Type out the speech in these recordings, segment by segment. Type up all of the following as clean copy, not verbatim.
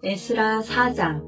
에스라 4장.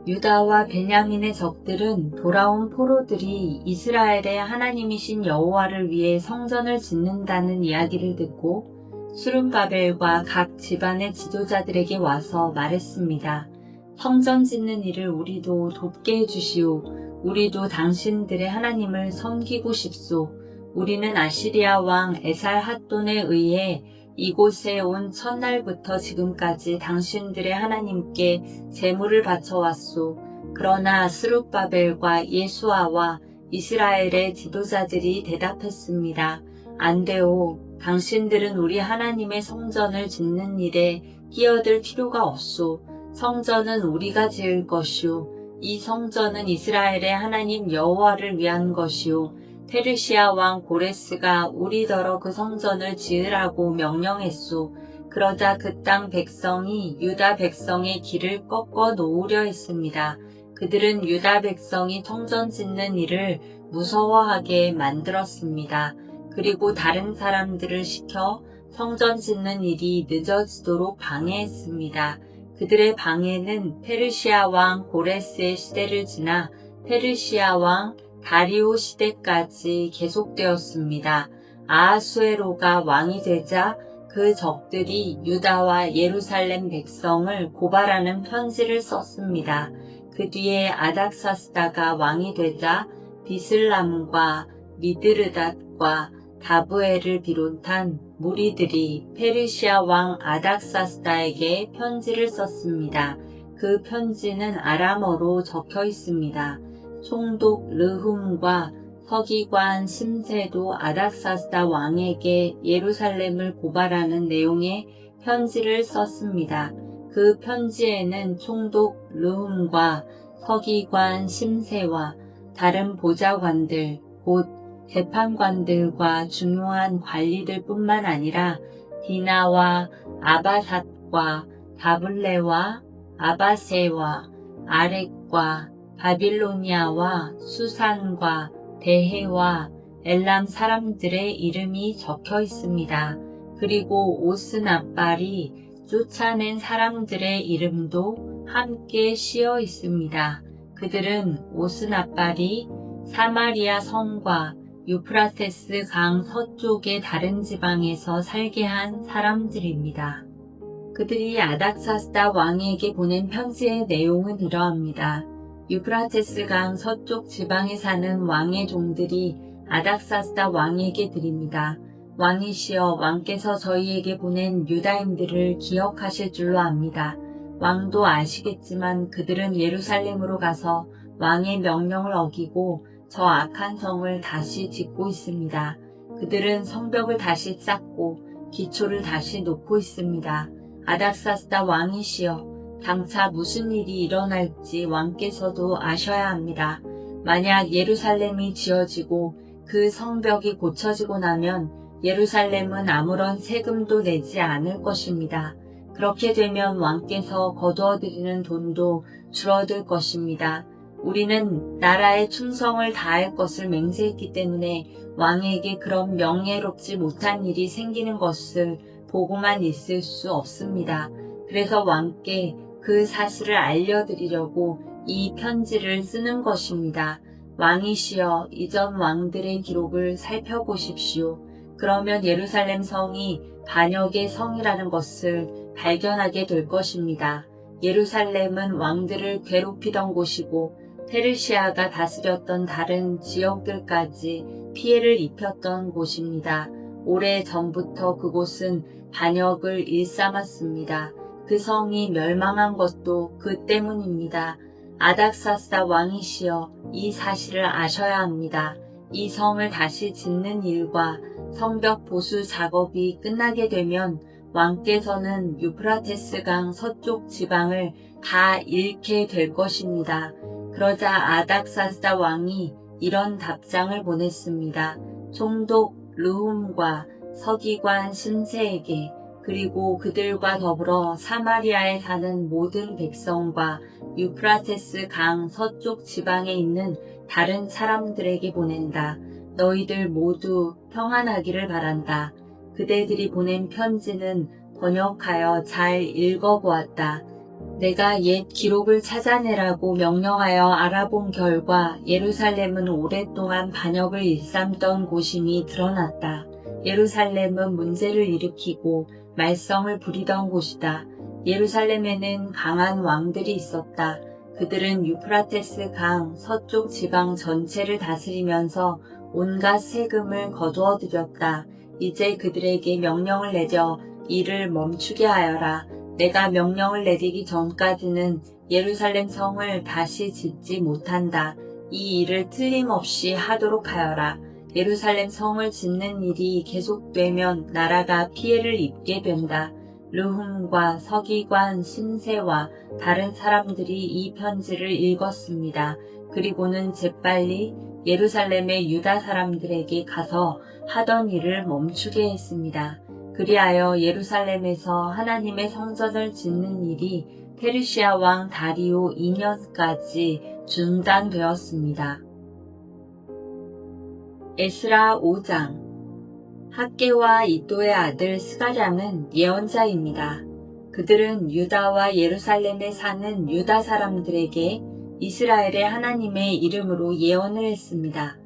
유다와 베냐민의 적들은 돌아온 포로들이 이스라엘의 하나님이신 여호와를 위해 성전을 짓는다는 이야기를 듣고 수룹바벨과 각 집안의 지도자들에게 와서 말했습니다. 성전 짓는 일을 우리도 돕게 해주시오. 우리도 당신들의 하나님을 섬기고 싶소. 우리는 아시리아 왕 에살핫돈에 의해 이곳에 온 첫날부터 지금까지 당신들의 하나님께 제물을 바쳐왔소. 그러나 스룹바벨과 예수아와 이스라엘의 지도자들이 대답했습니다. 안 돼오. 당신들은 우리 하나님의 성전을 짓는 일에 끼어들 필요가 없소. 성전은 우리가 지을 것이오. 이 성전은 이스라엘의 하나님 여호와를 위한 것이오. 페르시아 왕 고레스가 우리더러 그 성전을 지으라고 명령했소. 그러자 그 땅 백성이 유다 백성의 길을 꺾어 놓으려 했습니다. 그들은 유다 백성이 성전 짓는 일을 무서워하게 만들었습니다. 그리고 다른 사람들을 시켜 성전 짓는 일이 늦어지도록 방해했습니다. 그들의 방해는 페르시아 왕 고레스의 시대를 지나 페르시아 왕 다리오 시대까지 계속되었습니다. 아하수에로가 왕이 되자 그 적들이 유다와 예루살렘 백성을 고발하는 편지를 썼습니다. 그 뒤에 아닥사스다가 왕이 되자 비슬람과 미드르닷과 다부엘을 비롯한 무리들이 페르시아 왕 아닥사스다에게 편지를 썼습니다. 그 편지는 아람어로 적혀 있습니다. 총독 르훔과 서기관 심세도 아닥사스다 왕에게 예루살렘을 고발하는 내용의 편지를 썼습니다. 그 편지에는 총독 르훔과 서기관 심세와 다른 보좌관들, 곧 재판관들과 중요한 관리들 뿐만 아니라 디나와 아바삿과 다블레와 아바세와 아렉과 바빌로니아와 수산과 대해와 엘람 사람들의 이름이 적혀 있습니다. 그리고 오스나발이 쫓아낸 사람들의 이름도 함께 씌어 있습니다. 그들은 오스나발이 사마리아 성과 유프라테스 강 서쪽의 다른 지방에서 살게 한 사람들입니다. 그들이 아닥사스다 왕에게 보낸 편지의 내용은 이러합니다. 유프라테스 강 서쪽 지방에 사는 왕의 종들이 아닥사스다 왕에게 드립니다. 왕이시여, 왕께서 저희에게 보낸 유다인들을 기억하실 줄로 압니다. 왕도 아시겠지만 그들은 예루살렘으로 가서 왕의 명령을 어기고 저 악한 성을 다시 짓고 있습니다. 그들은 성벽을 다시 쌓고 기초를 다시 놓고 있습니다. 아닥사스다 왕이시여, 장차 무슨 일이 일어날지 왕께서도 아셔야 합니다. 만약 예루살렘이 지어지고 그 성벽이 고쳐지고 나면 예루살렘은 아무런 세금도 내지 않을 것입니다. 그렇게 되면 왕께서 거두어들이는 돈도 줄어들 것입니다. 우리는 나라에 충성을 다할 것을 맹세했기 때문에 왕에게 그런 명예롭지 못한 일이 생기는 것을 보고만 있을 수 없습니다. 그래서 왕께 그 사실을 알려드리려고 이 편지를 쓰는 것입니다. 왕이시여, 이전 왕들의 기록을 살펴보십시오. 그러면 예루살렘 성이 반역의 성이라는 것을 발견하게 될 것입니다. 예루살렘은 왕들을 괴롭히던 곳이고 페르시아가 다스렸던 다른 지역들까지 피해를 입혔던 곳입니다. 오래 전부터 그곳은 반역을 일삼았습니다. 그 성이 멸망한 것도 그 때문입니다. 아닥사스다 왕이시여, 이 사실을 아셔야 합니다. 이 성을 다시 짓는 일과 성벽 보수 작업이 끝나게 되면 왕께서는 유프라테스 강 서쪽 지방을 다 잃게 될 것입니다. 그러자 아닥사스다 왕이 이런 답장을 보냈습니다. 총독 르훔과 서기관 심세에게, 그리고 그들과 더불어 사마리아에 사는 모든 백성과 유프라테스 강 서쪽 지방에 있는 다른 사람들에게 보낸다. 너희들 모두 평안하기를 바란다. 그대들이 보낸 편지는 번역하여 잘 읽어보았다. 내가 옛 기록을 찾아내라고 명령하여 알아본 결과 예루살렘은 오랫동안 반역을 일삼던 곳임이 드러났다. 예루살렘은 문제를 일으키고 말썽을 부리던 곳이다. 예루살렘에는 강한 왕들이 있었다. 그들은 유프라테스 강 서쪽 지방 전체를 다스리면서 온갖 세금을 거두어 들였다. 이제 그들에게 명령을 내려 이를 멈추게 하여라. 내가 명령을 내리기 전까지는 예루살렘 성을 다시 짓지 못한다. 이 일을 틀림없이 하도록 하여라. 예루살렘 성을 짓는 일이 계속되면 나라가 피해를 입게 된다. 르훔과 서기관 심세와 다른 사람들이 이 편지를 읽었습니다. 그리고는 재빨리 예루살렘의 유다 사람들에게 가서 하던 일을 멈추게 했습니다. 그리하여 예루살렘에서 하나님의 성전을 짓는 일이 페르시아 왕 다리오 2년까지 중단되었습니다. 에스라 5장. 학개와 이도의 아들 스가랴는 예언자입니다. 그들은 유다와 예루살렘에 사는 유다 사람들에게 이스라엘의 하나님의 이름으로 예언을 했습니다.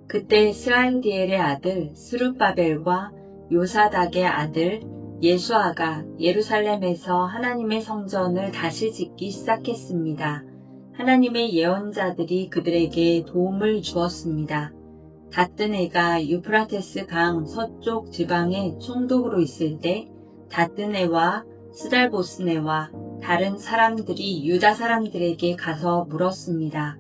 그때 스알디엘의 아들 스룹바벨과 요사닥의 아들 예수아가 예루살렘에서 하나님의 성전을 다시 짓기 시작했습니다. 하나님의 예언자들이 그들에게 도움을 주었습니다. 다뜨네가 유프라테스 강 서쪽 지방의 총독으로 있을 때 다뜨네와 스달보스네와 다른 사람들이 유다 사람들에게 가서 물었습니다.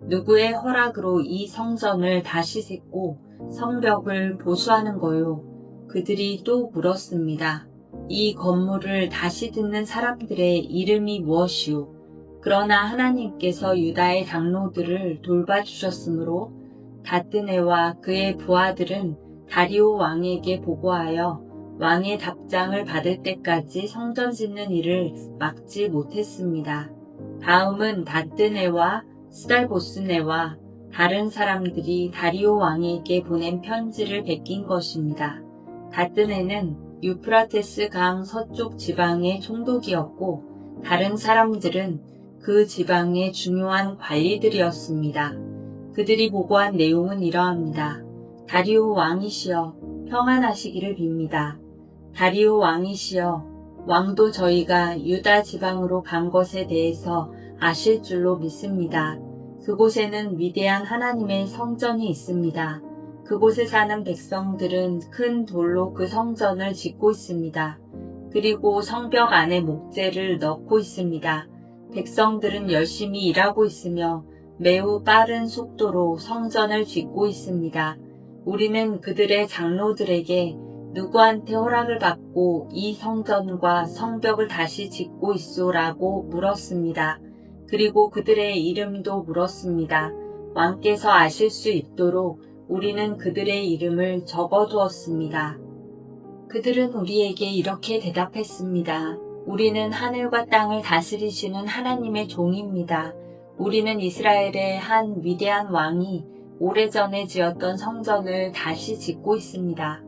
누구의 허락으로 이 성전을 다시 짓고 성벽을 보수하는 거요? 그들이 또 물었습니다. 이 건물을 다시 짓는 사람들의 이름이 무엇이오? 그러나 하나님께서 유다의 장로들을 돌봐주셨으므로 다뜨네와 그의 부하들은 다리오 왕에게 보고하여 왕의 답장을 받을 때까지 성전 짓는 일을 막지 못했습니다. 다음은 다뜨네와 스달보스네와 다른 사람들이 다리오 왕에게 보낸 편지를 베낀 것입니다. 다뜨네는 유프라테스 강 서쪽 지방의 총독이었고 다른 사람들은 그 지방의 중요한 관리들이었습니다. 그들이 보고한 내용은 이러합니다. 다리오 왕이시여 평안하시기를 빕니다. 다리오 왕이시여 왕도 저희가 유다 지방으로 간 것에 대해서 아실 줄로 믿습니다. 그곳에는 위대한 하나님의 성전이 있습니다. 그곳에 사는 백성들은 큰 돌로 그 성전을 짓고 있습니다. 그리고 성벽 안에 목재를 넣고 있습니다. 백성들은 열심히 일하고 있으며 매우 빠른 속도로 성전을 짓고 있습니다. 우리는 그들의 장로들에게 누구한테 허락을 받고 이 성전과 성벽을 다시 짓고 있소라고 물었습니다. 그리고 그들의 이름도 물었습니다. 왕께서 아실 수 있도록 우리는 그들의 이름을 적어두었습니다. 그들은 우리에게 이렇게 대답했습니다. 우리는 하늘과 땅을 다스리시는 하나님의 종입니다. 우리는 이스라엘의 한 위대한 왕이 오래전에 지었던 성전을 다시 짓고 있습니다.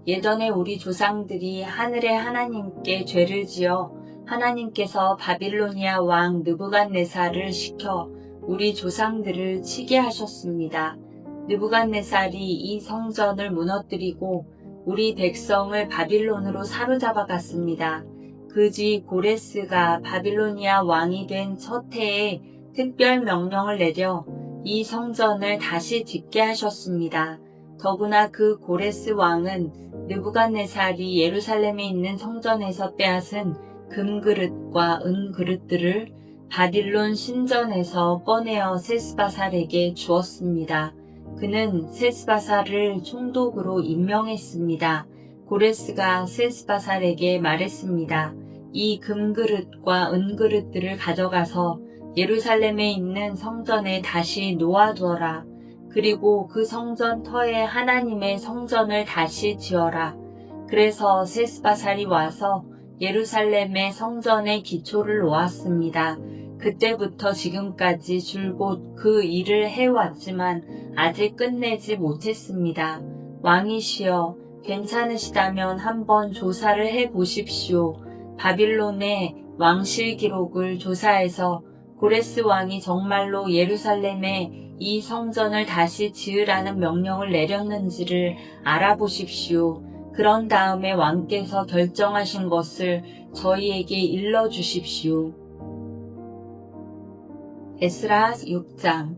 예전에 우리 조상들이 하늘의 하나님께 죄를 지어 하나님께서 바빌로니아 왕 느부갓네살을 시켜 우리 조상들을 치게 하셨습니다. 느부갓네살이 이 성전을 무너뜨리고 우리 백성을 바빌론으로 사로잡아 갔습니다. 그 뒤 고레스가 바빌로니아 왕이 된 첫 해에 특별 명령을 내려 이 성전을 다시 짓게 하셨습니다. 더구나 그 고레스 왕은 느부갓네살이 예루살렘에 있는 성전에서 빼앗은 금그릇과 은그릇들을 바빌론 신전에서 꺼내어 세스바살에게 주었습니다. 그는 세스바살을 총독으로 임명했습니다. 고레스가 세스바살에게 말했습니다. 이 금그릇과 은그릇들을 가져가서 예루살렘에 있는 성전에 다시 놓아두어라. 그리고 그 성전 터에 하나님의 성전을 다시 지어라. 그래서 세스바살이 와서 예루살렘의 성전의 기초를 놓았습니다. 그때부터 지금까지 줄곧 그 일을 해왔지만 아직 끝내지 못했습니다. 왕이시여 괜찮으시다면 한번 조사를 해보십시오. 바빌론에 왕실 기록을 조사해서 고레스 왕이 정말로 예루살렘에 이 성전을 다시 지으라는 명령을 내렸는지를 알아보십시오. 그런 다음에 왕께서 결정하신 것을 저희에게 일러주십시오. 에스라 6장.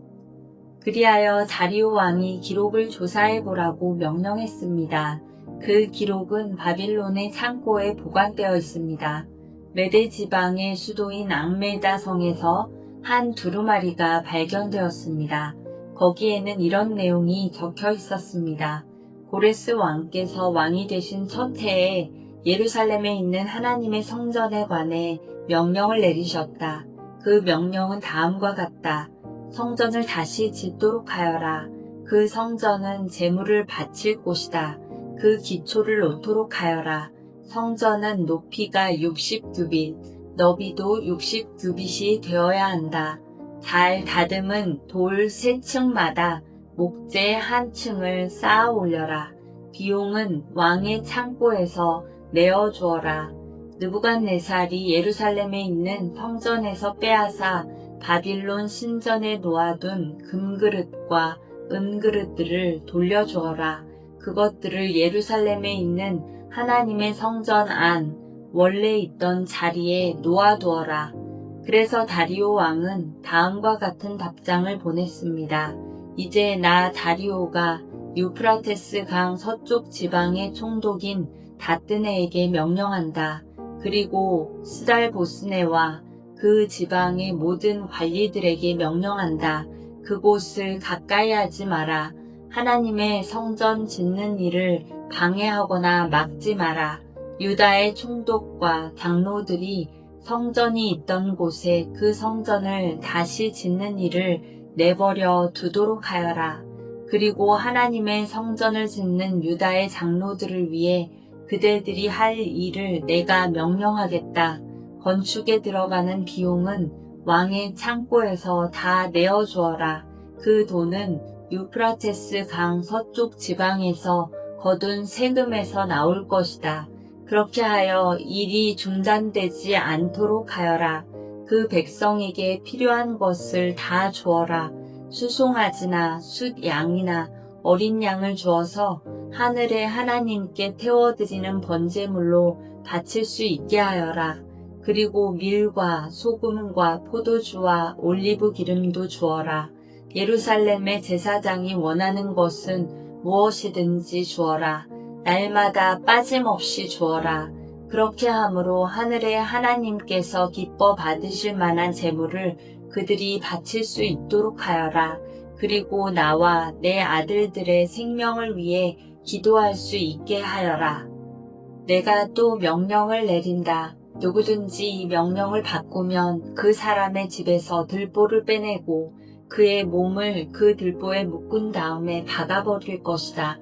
그리하여 다리오 왕이 기록을 조사해보라고 명령했습니다. 그 기록은 바빌론의 창고에 보관되어 있습니다. 메데 지방의 수도인 앙메다 성에서 한 두루마리가 발견되었습니다. 거기에는 이런 내용이 적혀 있었습니다. 고레스 왕께서 왕이 되신 첫 해에 예루살렘에 있는 하나님의 성전에 관해 명령을 내리셨다. 그 명령은 다음과 같다. 성전을 다시 짓도록 하여라. 그 성전은 제물을 바칠 곳이다. 그 기초를 놓도록 하여라. 성전은 높이가 60규빗, 너비도 60규빗이 되어야 한다. 잘 다듬은 돌 3층마다 목재 한 층을 쌓아 올려라. 비용은 왕의 창고에서 내어 주어라. 느부갓네살이 예루살렘에 있는 성전에서 빼앗아 바빌론 신전에 놓아둔 금그릇과 은그릇들을 돌려주어라. 그것들을 예루살렘에 있는 하나님의 성전 안 원래 있던 자리에 놓아두어라. 그래서 다리오 왕은 다음과 같은 답장을 보냈습니다. 이제 나 다리오가 유프라테스 강 서쪽 지방의 총독인 다뜨네에게 명령한다. 그리고 스달보스네와 그 지방의 모든 관리들에게 명령한다. 그곳을 가까이 하지 마라. 하나님의 성전 짓는 일을 방해하거나 막지 마라. 유다의 총독과 장로들이 성전이 있던 곳에 그 성전을 다시 짓는 일을 내버려 두도록 하여라. 그리고 하나님의 성전을 짓는 유다의 장로들을 위해 그들이 할 일을 내가 명령하겠다. 건축에 들어가는 비용은 왕의 창고에서 다 내어주어라. 그 돈은 유프라테스 강 서쪽 지방에서 거둔 세금에서 나올 것이다. 그렇게 하여 일이 중단되지 않도록 하여라. 그 백성에게 필요한 것을 다 주어라. 수송아지나 숫양이나 어린 양을 주어서 하늘의 하나님께 태워드리는 번제물로 바칠 수 있게 하여라. 그리고 밀과 소금과 포도주와 올리브 기름도 주어라. 예루살렘의 제사장이 원하는 것은 무엇이든지 주어라. 날마다 빠짐없이 주어라. 그렇게 함으로 하늘의 하나님께서 기뻐 받으실 만한 제물을 그들이 바칠 수 있도록 하여라. 그리고 나와 내 아들들의 생명을 위해 기도할 수 있게 하여라. 내가 또 명령을 내린다. 누구든지 이 명령을 바꾸면 그 사람의 집에서 들보를 빼내고 그의 몸을 그 들보에 묶은 다음에 박아버릴 것이다.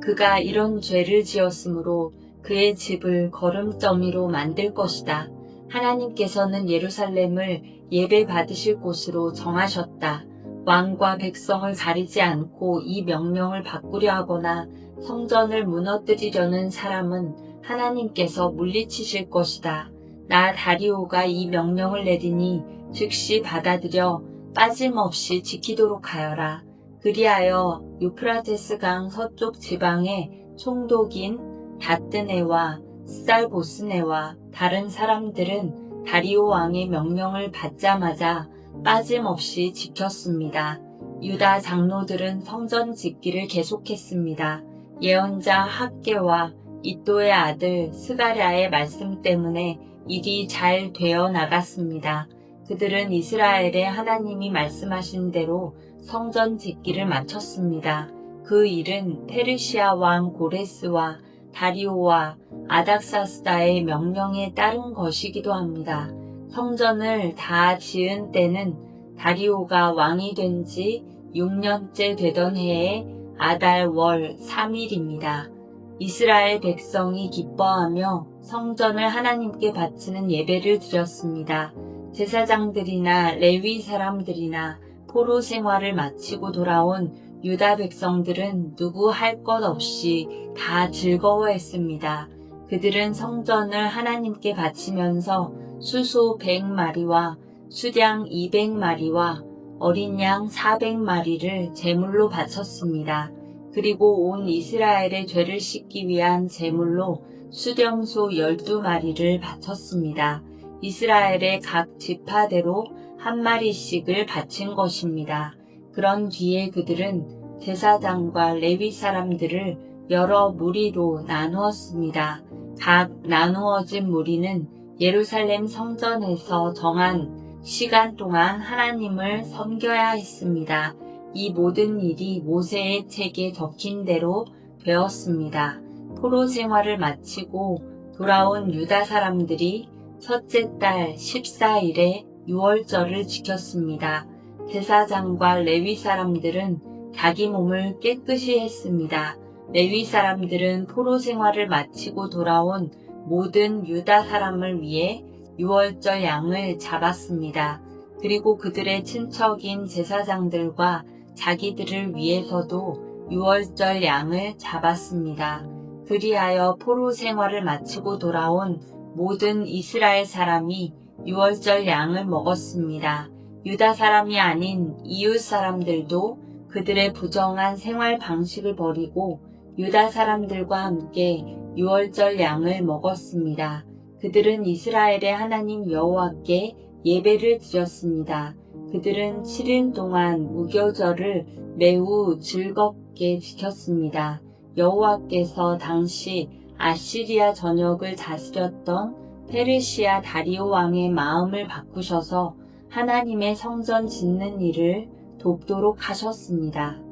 그가 이런 죄를 지었으므로 그의 집을 거름더미로 만들 것이다. 하나님께서는 예루살렘을 예배 받으실 곳으로 정하셨다. 왕과 백성을 가리지 않고 이 명령을 바꾸려 하거나 성전을 무너뜨리려는 사람은 하나님께서 물리치실 것이다. 나 다리오가 이 명령을 내리니 즉시 받아들여 빠짐없이 지키도록 하여라. 그리하여 유프라테스 강 서쪽 지방의 총독인 다뜨네와 스달보스네와 다른 사람들은 다리오 왕의 명령을 받자마자 빠짐없이 지켰습니다. 유다 장로들은 성전 짓기를 계속했습니다. 예언자 학개와 이도의 아들 스가랴의 말씀 때문에 일이 잘 되어 나갔습니다. 그들은 이스라엘의 하나님이 말씀하신 대로 성전 짓기를 마쳤습니다. 그 일은 페르시아 왕 고레스와 다리오와 아닥사스다의 명령에 따른 것이기도 합니다. 성전을 다 지은 때는 다리오가 왕이 된 지 6년째 되던 해에 아달 월 3일입니다. 이스라엘 백성이 기뻐하며 성전을 하나님께 바치는 예배를 드렸습니다. 제사장들이나 레위 사람들이나 포로 생활을 마치고 돌아온 유다 백성들은 누구 할 것 없이 다 즐거워했습니다. 그들은 성전을 하나님께 바치면서 수소 100마리와 수량 200마리와 어린 양 400마리를 제물로 바쳤습니다. 그리고 온 이스라엘의 죄를 씻기 위한 제물로 수렴소 12마리를 바쳤습니다. 이스라엘의 각 지파대로 한 마리씩을 바친 것입니다. 그런 뒤에 그들은 제사장과 레위 사람들을 여러 무리로 나누었습니다. 각 나누어진 무리는 예루살렘 성전에서 정한 시간 동안 하나님을 섬겨야 했습니다. 이 모든 일이 모세의 책에 적힌 대로 되었습니다. 포로 생활을 마치고 돌아온 유다 사람들이 첫째 달 14일에 유월절을 지켰습니다. 제사장과 레위 사람들은 자기 몸을 깨끗이 했습니다. 레위 사람들은 포로 생활을 마치고 돌아온 모든 유다 사람을 위해 유월절 양을 잡았습니다. 그리고 그들의 친척인 제사장들과 자기들을 위해서도 유월절 양을 잡았습니다. 그리하여 포로 생활을 마치고 돌아온 모든 이스라엘 사람이 유월절 양을 먹었습니다. 유다 사람이 아닌 이웃 사람들도 그들의 부정한 생활 방식을 버리고 유다 사람들과 함께 유월절 양을 먹었습니다. 그들은 이스라엘의 하나님 여호와께 예배를 드렸습니다. 그들은 7일 동안 무교절을 매우 즐겁게 지켰습니다. 여호와께서 당시 아시리아 전역을 다스렸던 페르시아 다리오 왕의 마음을 바꾸셔서 하나님의 성전 짓는 일을 돕도록 하셨습니다.